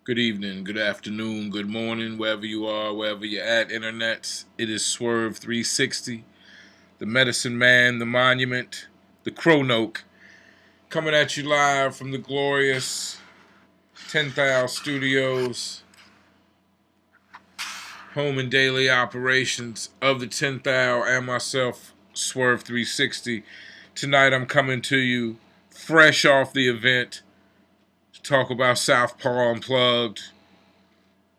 Good evening, good afternoon, good morning, wherever you are, wherever you're at, internets. It is Swerve 360, the Medicine Man, the Monument, the Cronoke, coming at you live from the glorious 10,000 Studios, home and daily operations of the 10,000 and myself, Swerve 360. Tonight I'm coming to you fresh off the event to talk about SouthPaw Unplugged,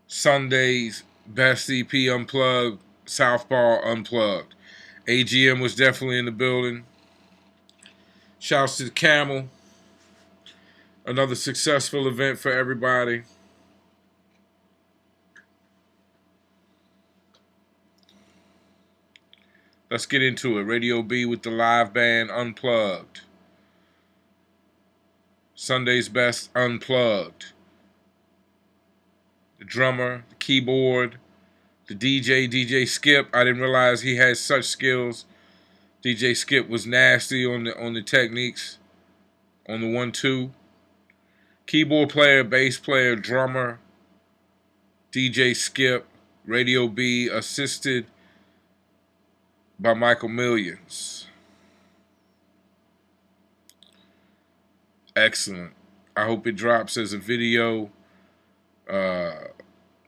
Sunday's best EP Unplugged, SouthPaw Unplugged. AGM was definitely in the building. Shouts to the Camel. Another successful event for everybody. Let's get into it. Radio B with the live band Unplugged. Sunday's best Unplugged. The drummer, the keyboard, the DJ Skip. I didn't realize he had such skills. DJ Skip was nasty on the techniques, on the 1-2. Keyboard player, bass player, drummer, DJ Skip, Radio B, assisted by Michael Millions. Excellent. I hope it drops as a video.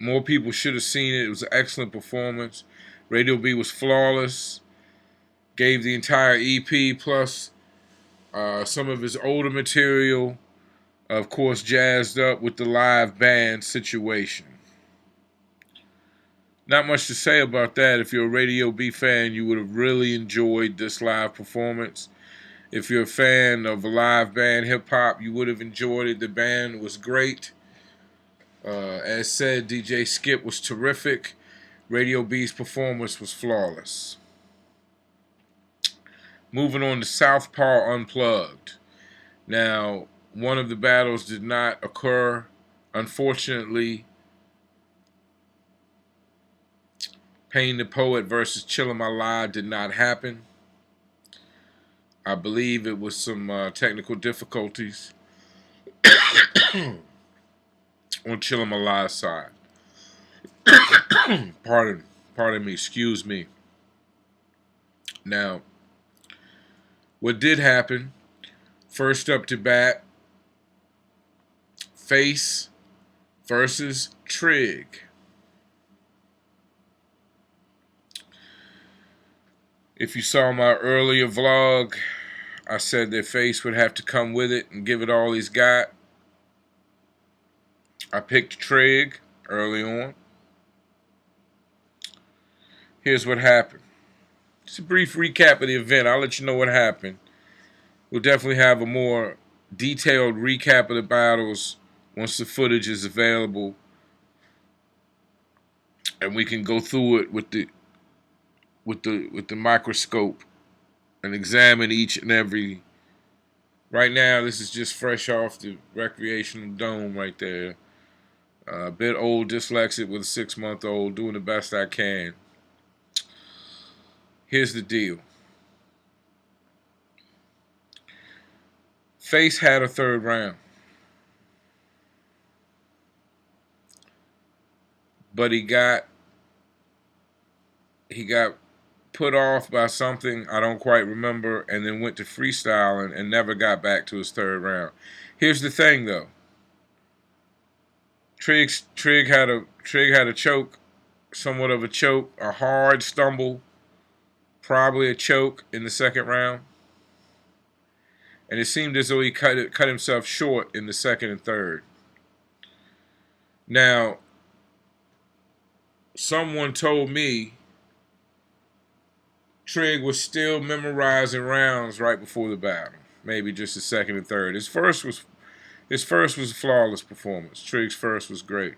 More people should have seen it. It was an excellent performance. Radio B was flawless. Gave the entire EP plus some of his older material, of course, jazzed up with the live band situation. Not much to say about that. If you're a Radio B fan, you would have really enjoyed this live performance. If you're a fan of live band hip-hop, you would have enjoyed it. The band was great. As said, DJ Skip was terrific. Radio B's performance was flawless. Moving on to SouthPaw Unplugged. Now, one of the battles did not occur. Unfortunately, Payne the Poet versus Chillin' My Lie did not happen. I believe it was some technical difficulties on Chillin' My Lie's side. Pardon me, excuse me. Now, what did happen, first up to bat, Face versus TRIG. If you saw my earlier vlog, I said that Face would have to come with it and give it all he's got. I picked TRIG early on. Here's what happened. Just a brief recap of the event. I'll let you know what happened. We'll definitely have a more detailed recap of the battles once the footage is available, and we can go through it with the microscope and examine each and every. Right now, this is just fresh off the recreational dome right there. A bit old, dyslexic with a 6-month-old, doing the best I can. Here's the deal. Face had a third round, but he got put off by something I don't quite remember, and then went to freestyling and never got back to his third round. Here's the thing, though. Trig had a choke, somewhat of a choke, a hard stumble, probably a choke in the second round, and it seemed as though he cut himself short in the second and third. Now, someone told me Trig was still memorizing rounds right before the battle, maybe just the second and third. His first was a flawless performance. Trig's first was great,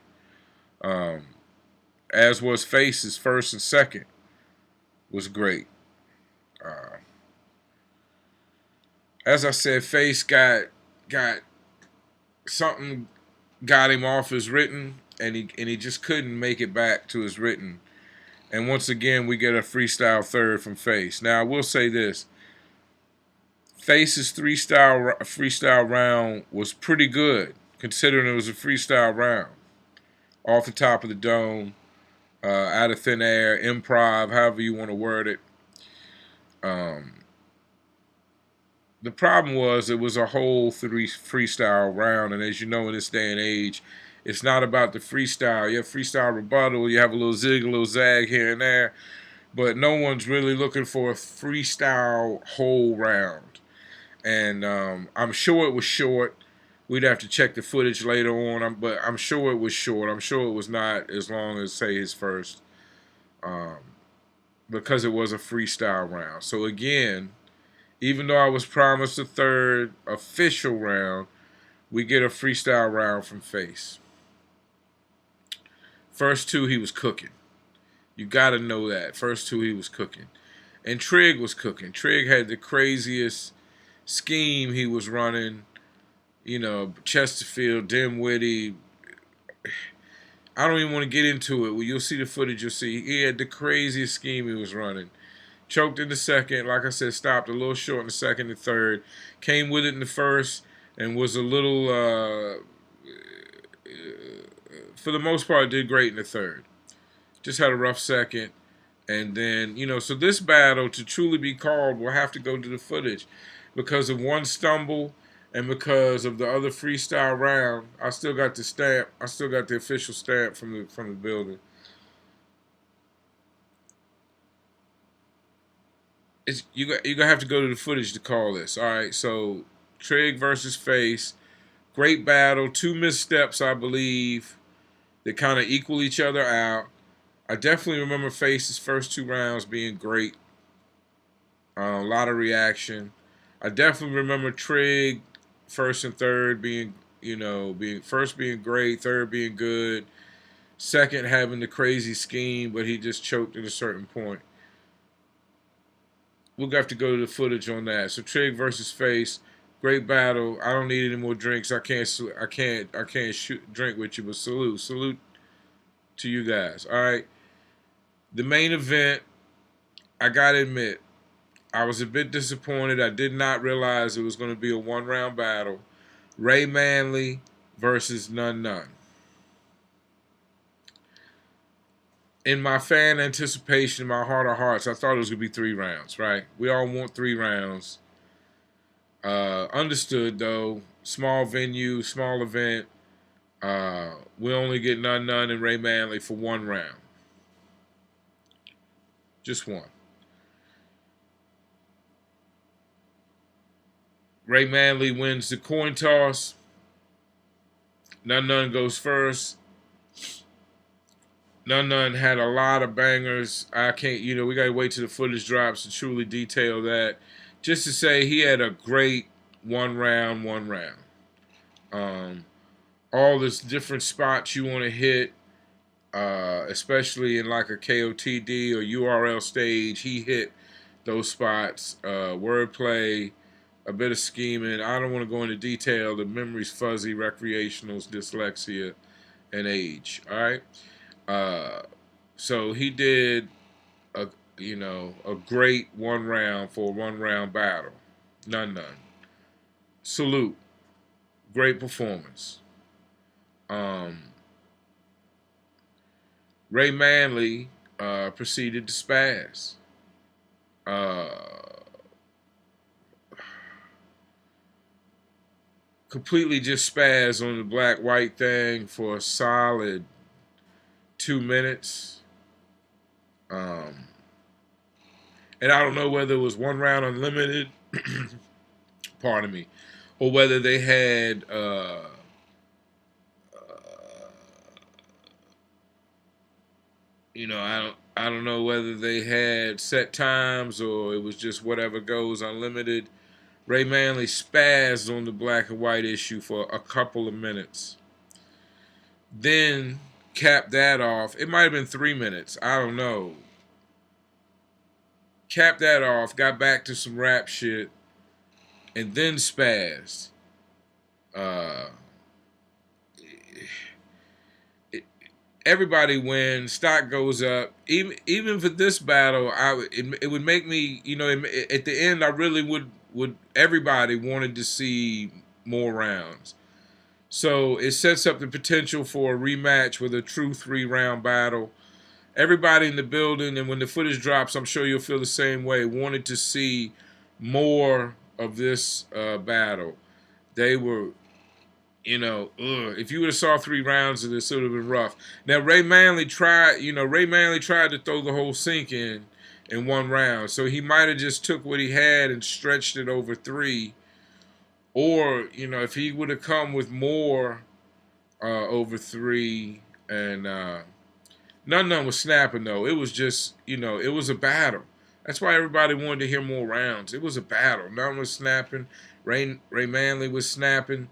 as was Face's first and second was great. As I said, Face got something got him off his written, and he just couldn't make it back to his written. And once again, we get a freestyle third from Face. Now, I will say this. Face's freestyle round was pretty good, considering it was a freestyle round. off the top of the dome, out of thin air, improv, however you want to word it. The problem was it was a whole freestyle round, and as you know, in this day and age, it's not about the freestyle. You have freestyle rebuttal, you have a little zig, a little zag here and there, but no one's really looking for a freestyle whole round. And I'm sure it was short. We'd have to check the footage later on, but I'm sure it was short. I'm sure it was not as long as, say, his first, because it was a freestyle round. So again, even though I was promised a third official round, we get a freestyle round from Face. First two, he was cooking. You got to know that. First two, he was cooking. And TRIG was cooking. TRIG had the craziest scheme he was running. You know, Chesterfield, Dimwitty. I don't even want to get into it. Well, you'll see the footage, you'll see. He had the craziest scheme he was running. Choked in the second, like I said, stopped a little short in the second and third. Came with it in the first and was a little, for the most part, did great in the third. Just had a rough second. And then, you know, so this battle, to truly be called, will have to go to the footage. Because of one stumble and because of the other freestyle round, I still got the stamp. I still got the official stamp from the building. You're gonna have to go to the footage to call this. All right, so Trig versus Face, great battle. Two missteps, I believe, that kind of equal each other out. I definitely remember Face's first two rounds being great. A lot of reaction. I definitely remember Trig first and third being first being great, third being good, second having the crazy scheme, but he just choked at a certain point. We'll have to go to the footage on that. So Trig versus Face, great battle. I don't need any more drinks. I can't drink with you, but salute to you guys. All right. The main event, I gotta admit, I was a bit disappointed. I did not realize it was going to be a one-round battle. Ray Manley versus Nunn. In my fan anticipation, in my heart of hearts, I thought it was going to be 3 rounds, right? We all want 3 rounds. Understood, though. Small venue, small event. We only get Nunn and Ray Manley for 1 round. Just 1. Ray Manley wins the coin toss. Nunn goes first. Nunn had a lot of bangers. I can't, we got to wait till the footage drops to truly detail that. Just to say he had a great one round. All this different spots you want to hit, especially in like a KOTD or URL stage, he hit those spots. Wordplay, a bit of scheming. I don't want to go into detail. The memory's fuzzy, recreationals, dyslexia, and age. All right. So he did a great 1 round for a 1 round battle. Nunn. Salute. Great performance. Ray Manley proceeded to spaz. Completely just spaz on the black-white thing for a solid 2 minutes. And I don't know whether it was 1 round unlimited, pardon me, or whether they had I don't know whether they had set times or it was just whatever goes unlimited. Ray Manley spazzed on the black and white issue for a couple of minutes. Then capped that off. It might have been 3 minutes. I don't know. Capped that off, got back to some rap shit, and then spazzed. Everybody wins. Stock goes up. Even for this battle, it would make me, at the end, I really would everybody wanted to see more rounds. So it sets up the potential for a rematch with a true 3-round battle. Everybody in the building, and when the footage drops, I'm sure you'll feel the same way, wanted to see more of this battle. They were, if you would have saw 3 rounds of this, it would have been rough. Now Manley tried to throw the whole sink in 1 round, so he might have just took what he had and stretched it over 3, or if he would have come with more over 3, and Nunn was snapping though. It was just, it was a battle. That's why everybody wanted to hear more rounds. It was a battle. Nunn was snapping. Ray Manley was snapping.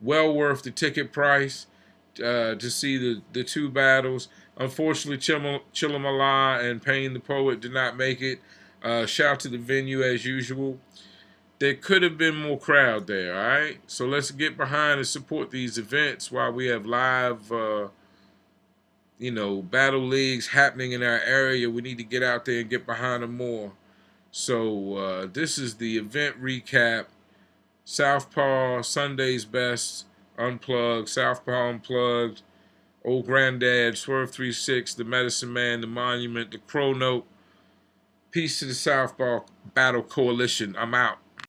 Well worth the ticket price to see the 2 battles. Unfortunately, Chillamala and Payne the Poet did not make it. Shout to the venue as usual. There could have been more crowd there, all right? So let's get behind and support these events while we have live battle leagues happening in our area. We need to get out there and get behind them more. So this is the event recap. SouthPaw, Sunday's Best, Unplugged, SouthPaw Unplugged, Old Granddad, Swerve 36, The Medicine Man, The Monument, The Crow Note. Peace to the SouthPaw Battle Coalition. I'm out.